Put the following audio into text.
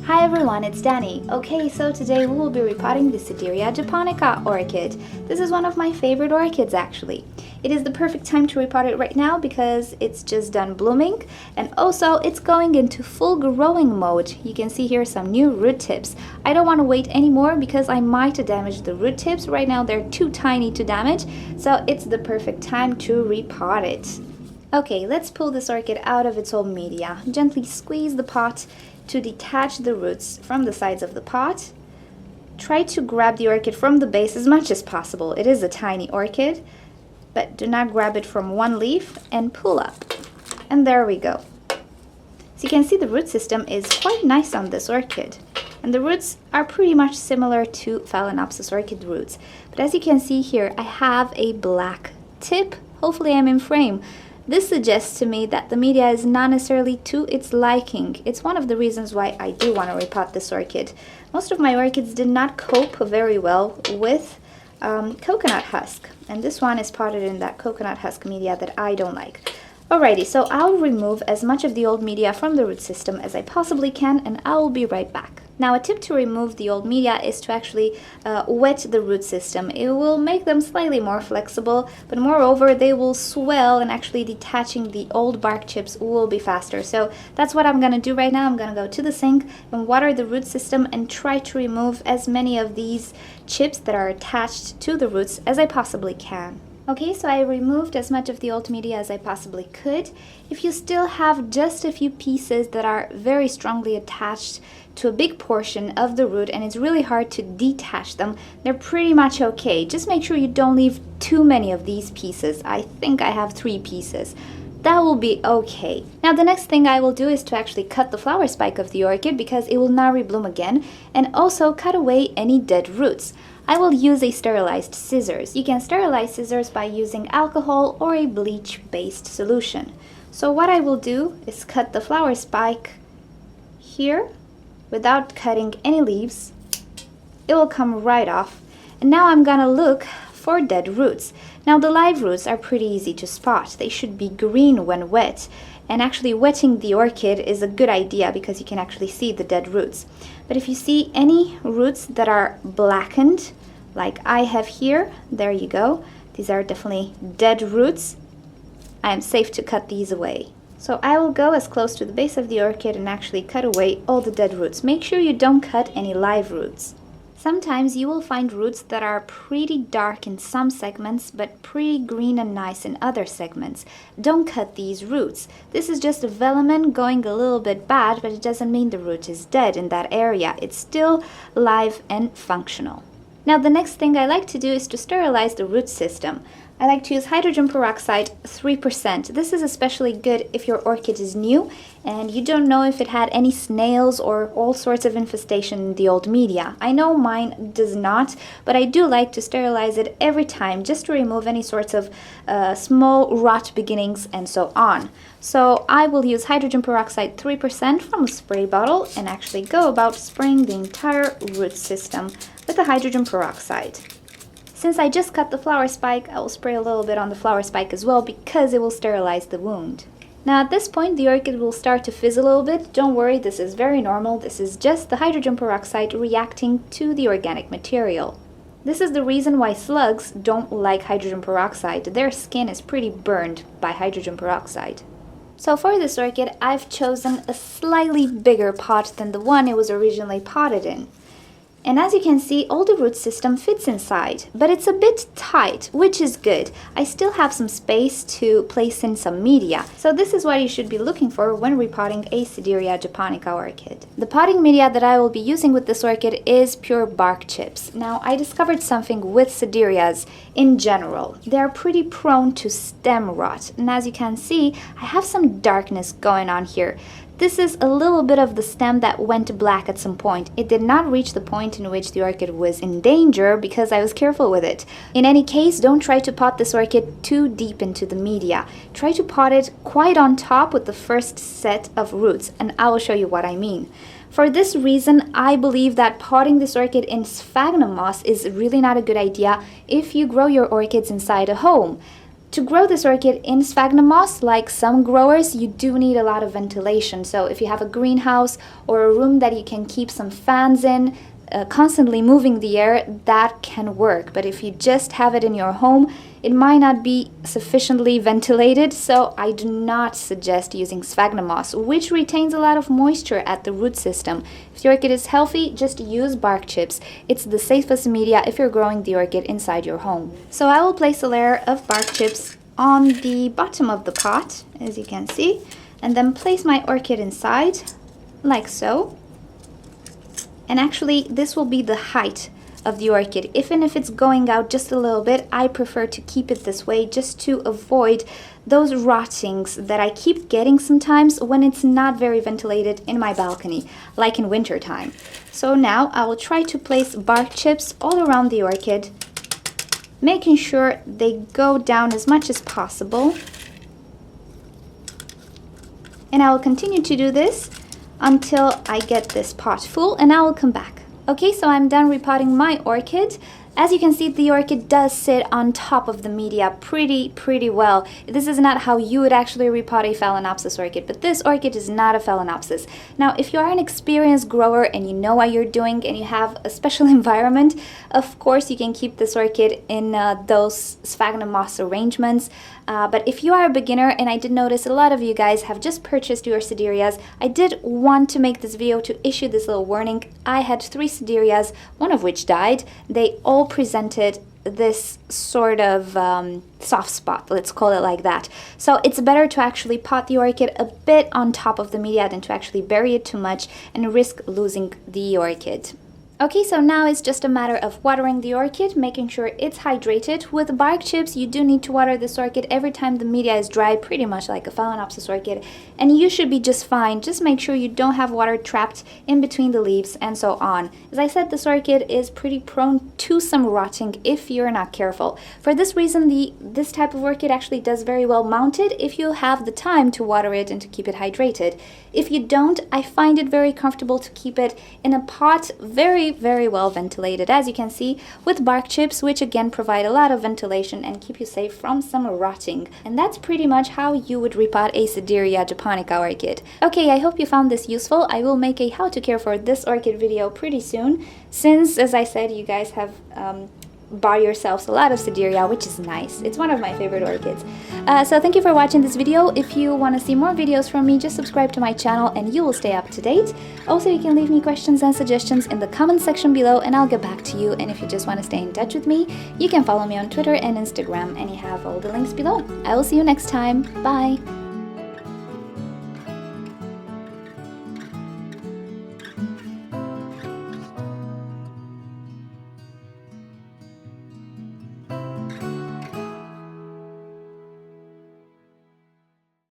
Hi everyone, it's Danny. Okay, so today we will be repotting the Sedirea japonica orchid. This is one of my favorite orchids actually. It is the perfect time to repot it right now because it's just done blooming and also it's going into full growing mode. You can see here some new root tips. I don't want to wait anymore because I might damage the root tips. Right now they're too tiny to damage, so it's the perfect time to repot it. Okay, let's pull this orchid out of its old media. Gently squeeze the pot to detach the roots from the sides of the pot. Try to grab the orchid from the base as much as possible. It is a tiny orchid, but do not grab it from one leaf and pull up. And there we go. So you can see the root system is quite nice on this orchid. And the roots are pretty much similar to Phalaenopsis orchid roots. But as you can see here, I have a black tip. Hopefully I'm in frame. This suggests to me that the media is not necessarily to its liking. It's one of the reasons why I do want to repot this orchid. Most of my orchids did not cope very well with coconut husk, and this one is potted in that coconut husk media that I don't like. Alrighty, so I'll remove as much of the old media from the root system as I possibly can, and I will be right back. Now, a tip to remove the old media is to actually wet the root system. It will make them slightly more flexible, but moreover, they will swell, and actually detaching the old bark chips will be faster. So that's what I'm going to do right now. I'm going to go to the sink and water the root system and try to remove as many of these chips that are attached to the roots as I possibly can. Okay, so I removed as much of the old media as I possibly could. If you still have just a few pieces that are very strongly attached to a big portion of the root and it's really hard to detach them, they're pretty much okay. Just make sure you don't leave too many of these pieces. I think I have 3 pieces. That will be okay. Now the next thing I will do is to actually cut the flower spike of the orchid because it will not rebloom again, and also cut away any dead roots. I will use a sterilized scissors. You can sterilize scissors by using alcohol or a bleach-based solution. So what I will do is cut the flower spike here without cutting any leaves. It will come right off. And now I'm gonna look for dead roots. Now the live roots are pretty easy to spot. They should be green when wet. And actually wetting the orchid is a good idea because you can actually see the dead roots. But if you see any roots that are blackened, like I have here, there you go. These are definitely dead roots. I am safe to cut these away. So I will go as close to the base of the orchid and actually cut away all the dead roots. Make sure you don't cut any live roots. Sometimes you will find roots that are pretty dark in some segments, but pretty green and nice in other segments. Don't cut these roots. This is just a velamen going a little bit bad, but it doesn't mean the root is dead in that area. It's still live and functional. Now the next thing I like to do is to sterilize the root system. I like to use hydrogen peroxide 3%. This is especially good if your orchid is new and you don't know if it had any snails or all sorts of infestation in the old media. I know mine does not, but I do like to sterilize it every time just to remove any sorts of small rot beginnings and so on. So I will use hydrogen peroxide 3% from a spray bottle and actually go about spraying the entire root system with the hydrogen peroxide. Since I just cut the flower spike, I will spray a little bit on the flower spike as well because it will sterilize the wound. Now at this point the orchid will start to fizz a little bit. Don't worry, this is very normal. This is just the hydrogen peroxide reacting to the organic material. This is the reason why slugs don't like hydrogen peroxide. Their skin is pretty burned by hydrogen peroxide. So for this orchid, I've chosen a slightly bigger pot than the one it was originally potted in. And as you can see, all the root system fits inside, but it's a bit tight, which is good. I still have some space to place in some media, so this is what you should be looking for when repotting a Sedirea japonica orchid. The potting media that I will be using with this orchid is pure bark chips. Now, I discovered something with Sedereas in general. They're pretty prone to stem rot, and as you can see, I have some darkness going on here. This is a little bit of the stem that went black at some point. It did not reach the point in which the orchid was in danger because I was careful with it. In any case, don't try to pot this orchid too deep into the media. Try to pot it quite on top with the first set of roots, and I will show you what I mean. For this reason, I believe that potting this orchid in sphagnum moss is really not a good idea if you grow your orchids inside a home. To grow this orchid in sphagnum moss, like some growers, you do need a lot of ventilation. So if you have a greenhouse or a room that you can keep some fans in, constantly moving the air, that can work. But if you just have it in your home, it might not be sufficiently ventilated, so I do not suggest using sphagnum moss, which retains a lot of moisture at the root system. If the orchid is healthy, just use bark chips. It's the safest media if you're growing the orchid inside your home. So I will place a layer of bark chips on the bottom of the pot, as you can see, and then place my orchid inside, like so. And actually, this will be the height of the orchid. Even if it's going out just a little bit, I prefer to keep it this way just to avoid those rottings that I keep getting sometimes when it's not very ventilated in my balcony, like in winter time. So now I will try to place bark chips all around the orchid, making sure they go down as much as possible. And I will continue to do this until I get this pot full, and I will come back. Okay, so I'm done repotting my orchid. As you can see, the orchid does sit on top of the media pretty well. This is not how you would actually repot a Phalaenopsis orchid, but this orchid is not a Phalaenopsis. Now, if you are an experienced grower and you know what you're doing and you have a special environment, of course you can keep this orchid in those sphagnum moss arrangements. But if you are a beginner, and I did notice a lot of you guys have just purchased your Sederias, I did want to make this video to issue this little warning. I had 3 Sederias, one of which died. They all presented this sort of soft spot, let's call it like that. So it's better to actually pot the orchid a bit on top of the media than to actually bury it too much and risk losing the orchid. Okay, so now it's just a matter of watering the orchid, making sure it's hydrated. With bark chips, you do need to water this orchid every time the media is dry, pretty much like a Phalaenopsis orchid, and you should be just fine. Just make sure you don't have water trapped in between the leaves and so on. As I said, this orchid is pretty prone to some rotting if you're not careful. For this reason, this type of orchid actually does very well mounted if you have the time to water it and to keep it hydrated. If you don't, I find it very comfortable to keep it in a pot very well ventilated, as you can see, with bark chips, which again provide a lot of ventilation and keep you safe from some rotting. And that's pretty much how you would repot a Sedirea japonica orchid. Okay, I hope you found this useful. I will make a how to care for this orchid video pretty soon, since, as I said, you guys have bought yourselves a lot of Sedirea, which is nice. It's one of my favorite orchids. So thank you for watching this video. If you want to see more videos from me, just subscribe to my channel and you will stay up to date. Also, you can leave me questions and suggestions in the comment section below and I'll get back to you. And if you just want to stay in touch with me, you can follow me on Twitter and Instagram, and you have all the links below. I will see you next time. Bye!